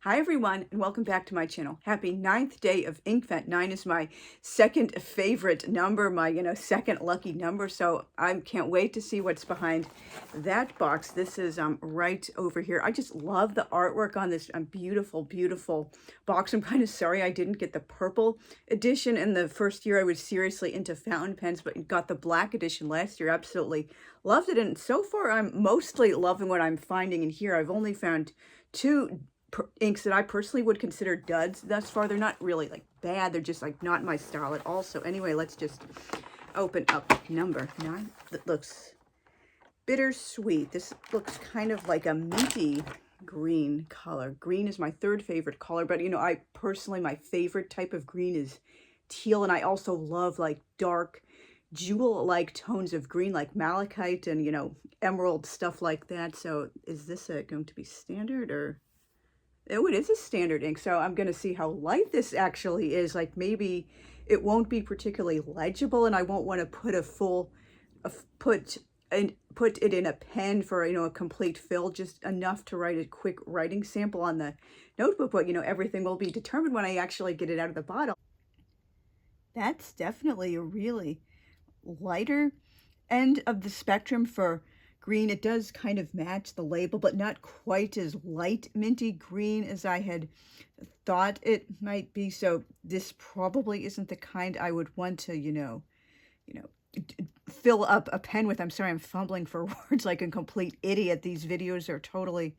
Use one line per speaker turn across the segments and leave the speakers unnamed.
Hi everyone, and welcome back to my channel. Happy 9th day of Inkvent. 9 is my second favorite number, my second lucky number. So I can't wait to see what's behind that box. This is right over here. I just love the artwork on this beautiful, beautiful box. I'm kind of sorry I didn't get the purple edition in the first year I was seriously into fountain pens, but got the black edition last year. Absolutely loved it. And so far I'm mostly loving what I'm finding in here. I've only found two inks that I personally would consider duds thus far. They're not really like bad, they're just like not my style at all. So anyway, let's just open up number 9. That looks bittersweet. This looks kind of like a minty green color. Green is my third favorite color, but I personally, my favorite type of green is teal, and I also love like dark jewel-like tones of green, like malachite and emerald, stuff like that. So is this going to be standard, or oh, it is a standard ink, so I'm going to see how light this actually is. Like maybe it won't be particularly legible, and I won't want to put put it in a pen for a complete fill, just enough to write a quick writing sample on the notebook. But everything will be determined when I actually get it out of the bottle. That's definitely a really lighter end of the spectrum for green. It does kind of match the label, but not quite as light minty green as I had thought it might be. So this probably isn't the kind I would want to, fill up a pen with. I'm sorry, I'm fumbling for words like a complete idiot. These videos are totally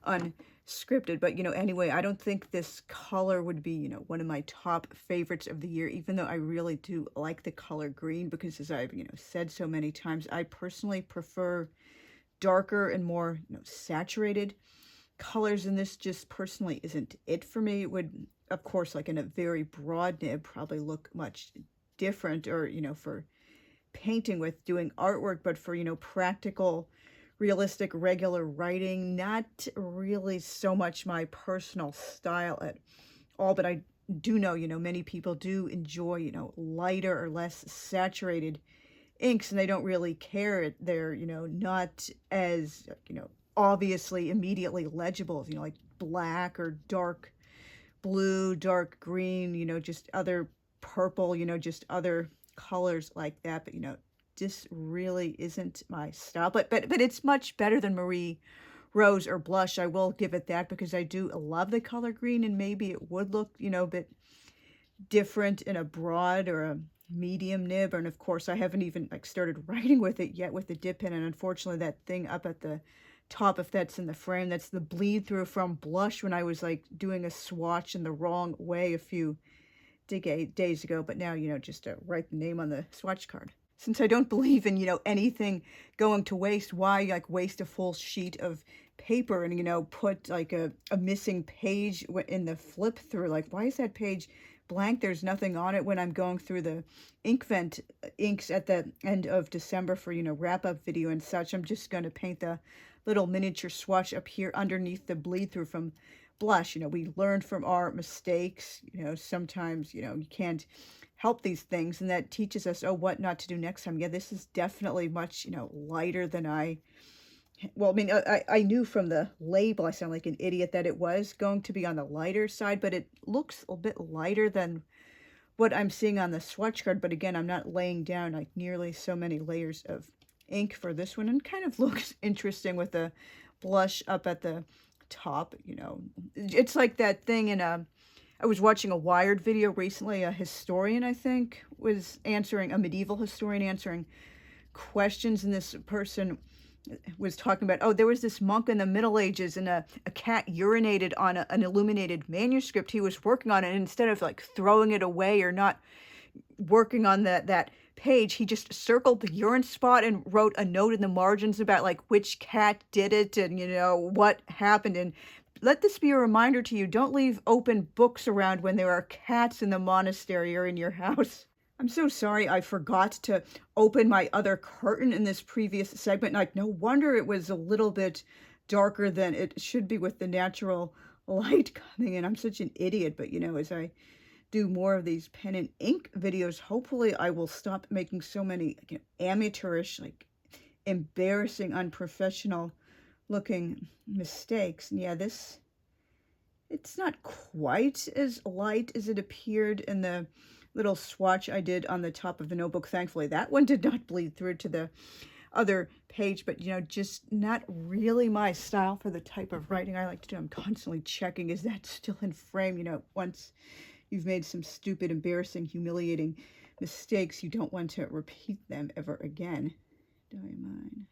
unscripted, but anyway, I don't think this color would be one of my top favorites of the year, even though I really do like the color green, because as I've said so many times, I personally prefer darker and more saturated colors, and this just personally isn't it for me. It would, of course, like in a very broad nib, probably look much different, or for painting with, doing artwork, but for practical, realistic, regular writing, not really so much my personal style at all. But I do know many people do enjoy lighter or less saturated inks, and they don't really care. They're not as obviously immediately legible as like black or dark blue, dark green, just other purple, just other colors like that. But this really isn't my style, but it's much better than Marie Rose or blush. I will give it that, because I do love the color green, and maybe it would look a bit different in a broad or a medium nib. And of course, I haven't even started writing with it yet with the dip pen, and unfortunately that thing up at the top, if that's in the frame, that's the bleed through from blush when I was doing a swatch in the wrong way a few days ago. But now just to write the name on the swatch card. Since I don't believe in anything going to waste, why waste a full sheet of paper and put a missing page in the flip through? Why is that page blank? There's nothing on it when I'm going through the Inkvent inks at the end of December for wrap-up video and such. I'm just going to paint the little miniature swatch up here underneath the bleed through from blush. We learned from our mistakes. Sometimes you can't help these things, and that teaches us what not to do next time. Yeah, this is definitely much lighter than I mean, I knew from the label, I sound like an idiot, that it was going to be on the lighter side, but it looks a bit lighter than what I'm seeing on the swatch card. But again, I'm not laying down nearly so many layers of ink for this one, and kind of looks interesting with the blush up at the top. It's like that thing in I was watching a Wired video recently. A historian, I think, was answering, a medieval historian answering questions, and this person was talking about, oh, there was this monk in the Middle Ages, and a cat urinated on an illuminated manuscript he was working on, and instead of throwing it away or not working on that page, he just circled the urine spot and wrote a note in the margins about which cat did it and what happened. And let this be a reminder to you, don't leave open books around when there are cats in the monastery or in your house. I'm so sorry I forgot to open my other curtain in this previous segment. No wonder it was a little bit darker than it should be with the natural light coming in. I'm such an idiot. But as I do more of these pen and ink videos, hopefully I will stop making so many amateurish, embarrassing, unprofessional looking mistakes. And yeah, this It's not quite as light as it appeared in the little swatch I did on the top of the notebook. Thankfully, that one did not bleed through to the other page, but you know, just not really my style for the type of writing I like to do. I'm constantly checking, is that still in frame? You know, once you've made some stupid, embarrassing, humiliating mistakes, you don't want to repeat them ever again. Diamine.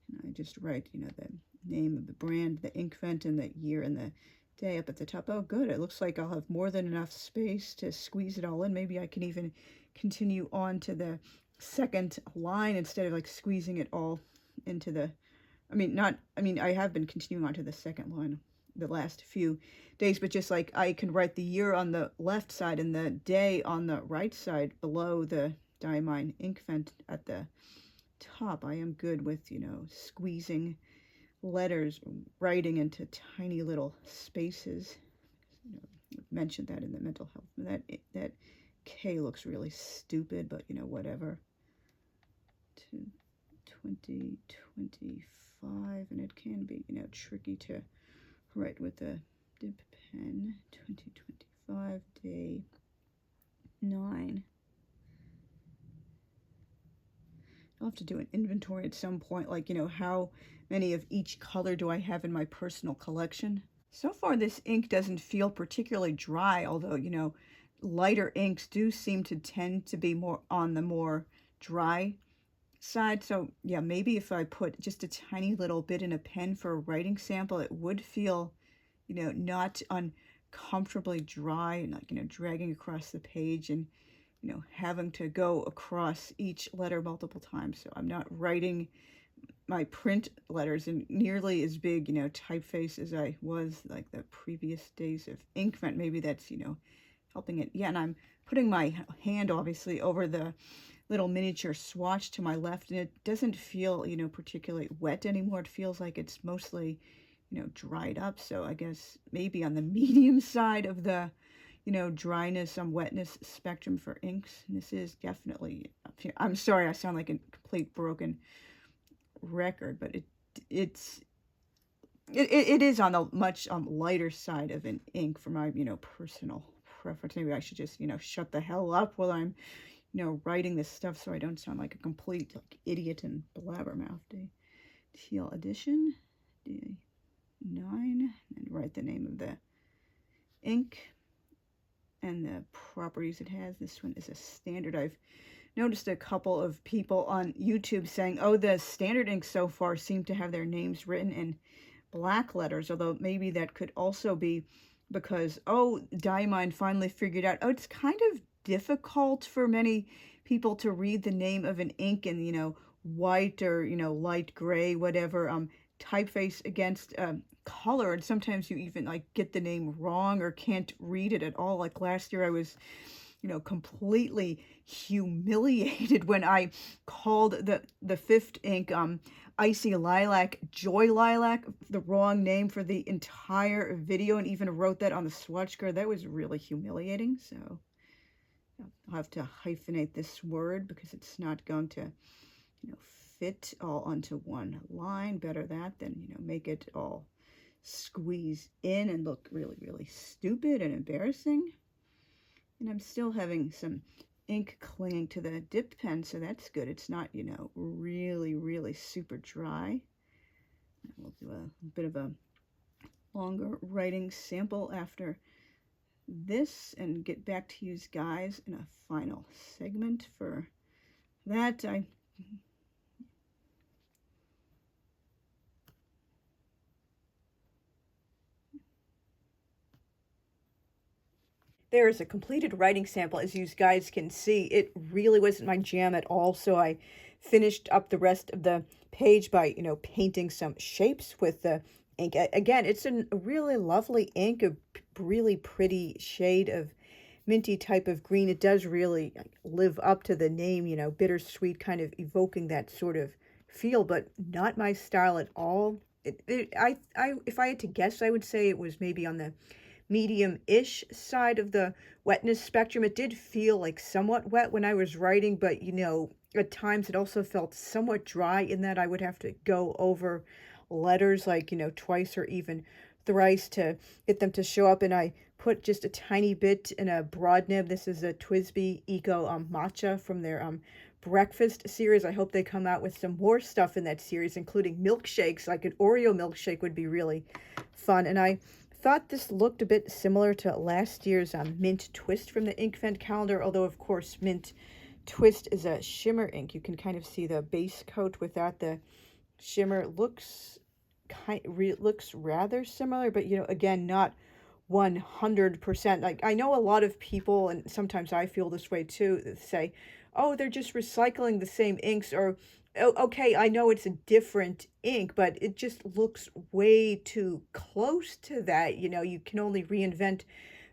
And I just write, you know, the name of the brand, the Inkvent, and the year and the day up at the top. Oh, good. It looks like I'll have more than enough space to squeeze it all in. Maybe I can even continue on to the second line instead of like squeezing it all into the, I have been continuing on to the second line the last few days, but just like I can write the year on the left side and the day on the right side below the Diamine Inkvent at the top. I am good with, you know, squeezing letters, writing into tiny little spaces. You know, I've mentioned that in the mental health. That K looks really stupid, but you know, whatever. 2025, and it can be, you know, tricky to write with a dip pen. 2025, day 9. I'll have to do an inventory at some point, like, you know, how many of each color do I have in my personal collection. So far, this ink doesn't feel particularly dry, although, you know, lighter inks do seem to tend to be more on the more dry side. So yeah, maybe if I put just a tiny little bit in a pen for a writing sample, it would feel, you know, not uncomfortably dry and like, you know, dragging across the page and, you know, having to go across each letter multiple times. So I'm not writing my print letters in nearly as big, you know, typeface as I was like the previous days of Inkvent. Maybe that's, you know, helping it. Yeah, and I'm putting my hand obviously over the little miniature swatch to my left, and it doesn't feel, you know, particularly wet anymore. It feels like it's mostly, you know, dried up. So I guess maybe on the medium side of the, you know, dryness and wetness spectrum for inks. And this is definitely, I'm sorry, I sound like a complete broken record, but it is on the much lighter side of an ink for my, you know, personal preference. Maybe I should just, you know, shut the hell up while I'm, you know, writing this stuff so I don't sound like a complete like idiot and blabbermouth. Teal Edition, day 9, and write the name of the ink and the properties it has. This one is a standard. I've noticed a couple of people on YouTube saying, oh, the standard inks so far seem to have their names written in black letters, although maybe that could also be because, oh, Diamine finally figured out, oh, it's kind of difficult for many people to read the name of an ink in, you know, white or, you know, light gray, whatever, typeface against color. And sometimes you even like get the name wrong or can't read it at all. Like last year I was, you know, completely humiliated when I called the fifth ink Icy Lilac Joy Lilac, the wrong name for the entire video, and even wrote that on the swatch card. That was really humiliating. So I'll have to hyphenate this word because it's not going to, you know, fit all onto one line. Better that than, you know, make it all squeeze in and look really, really stupid and embarrassing. And I'm still having some ink clinging to the dip pen, so that's good. It's not, you know, really, really super dry. We'll do a bit of a longer writing sample after this and get back to you guys in a final segment. For that, there is a completed writing sample. As you guys can see, it really wasn't my jam at all, so I finished up the rest of the page by, you know, painting some shapes with the ink. Again, it's a really lovely ink, a really pretty shade of minty type of green. It does really live up to the name, you know, bittersweet, kind of evoking that sort of feel, but not my style at all. If I had to guess, I would say it was maybe on the medium-ish side of the wetness spectrum. It did feel like somewhat wet when I was writing, but, you know, at times it also felt somewhat dry in that I would have to go over letters like, you know, twice or even thrice to get them to show up, and I put just a tiny bit in a broad nib. This is a Twisby Eco Matcha from their breakfast series. I hope they come out with some more stuff in that series, including milkshakes. Like an Oreo milkshake would be really fun. And I thought this looked a bit similar to last year's Mint Twist from the Inkvent calendar, although of course Mint Twist is a shimmer ink. You can kind of see the base coat without the shimmer. Looks rather similar, but you know, again, not 100%. Like, I know a lot of people, and sometimes I feel this way too, that say, oh, they're just recycling the same inks, or oh, okay, I know it's a different ink, but it just looks way too close to that. You know, you can only reinvent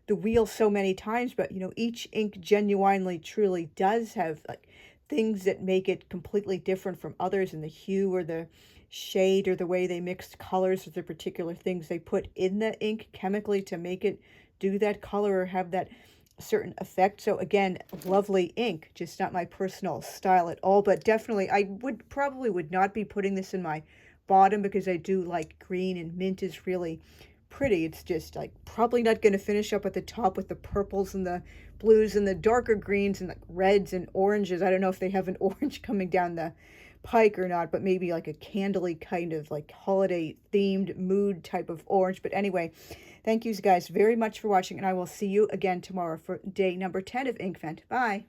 the wheel so many times, but you know, each ink genuinely truly does have like things that make it completely different from others in the hue or the shade or the way they mixed colors or the particular things they put in the ink chemically to make it do that color or have that certain effect. So again, lovely ink, just not my personal style at all, but definitely I would not be putting this in my bottom because I do like green, and mint is really pretty. It's just like probably not going to finish up at the top with the purples and the blues and the darker greens and the reds and oranges. I don't know if they have an orange coming down the pike or not, but maybe like a candly kind of like holiday themed mood type of orange. But anyway, thank you guys very much for watching, and I will see you again tomorrow for day number 10 of Inkvent. Bye.